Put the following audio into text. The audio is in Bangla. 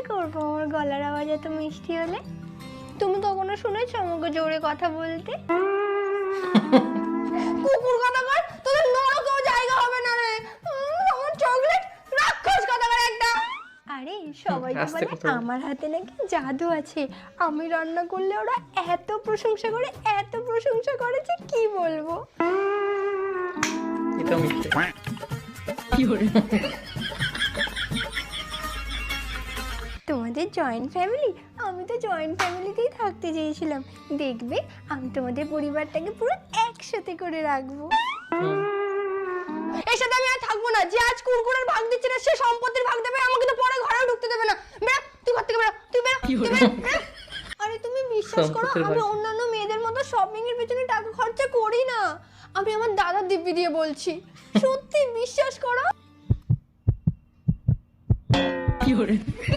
করবো আমার গলার আওয়াজ এত মিষ্টি হলে? তুমি কখনো শুনেছো আমাকে জোরে কথা বলতে? কুকুর কথাকার, তোদের নরকেও জায়গা হবে না রে। আমার চকলেট রাক্ষস কথাকার একটা। আরে সবাই তো আস্তে বলে কথা বল। আমার হাতে নাকি জাদু আছে, আমি রান্না করলে ওরা এত প্রশংসা করে, এত প্রশংসা করে যে কি বলবো। এটা মিথ্যে। তোমাদের জয়েন্ট ফ্যামিলি, আমি তো জয়েন্ট ফ্যামিলিতেই থাকতে চেয়েছিলাম। দেখবে আমি তোমাদের পরিবারটাকে পুরো একসাথে করে রাখবো। এর সাথে আমি আর থাকবো না। যে আজ কুরকুরের ভাগ দিচ্ছে না সে সম্পত্তির ভাগ দেবে, আমাকে তো পরে ঘরেও ঢুকতে দেবে না। বেরা, তুই ঘর থেকে বেরা, তুই বেরা, তুই বেরা, বেরা। আরে তুমি বিশ্বাস করো, সম্পত্তির আমি ভাগ। অন্যান্য মেয়েদের মতো শপিং এর পেছনে টাকা খরচা করি না। আমি আমার দাদার দিব্যি দিয়ে বলছি, সত্যি বিশ্বাস করো।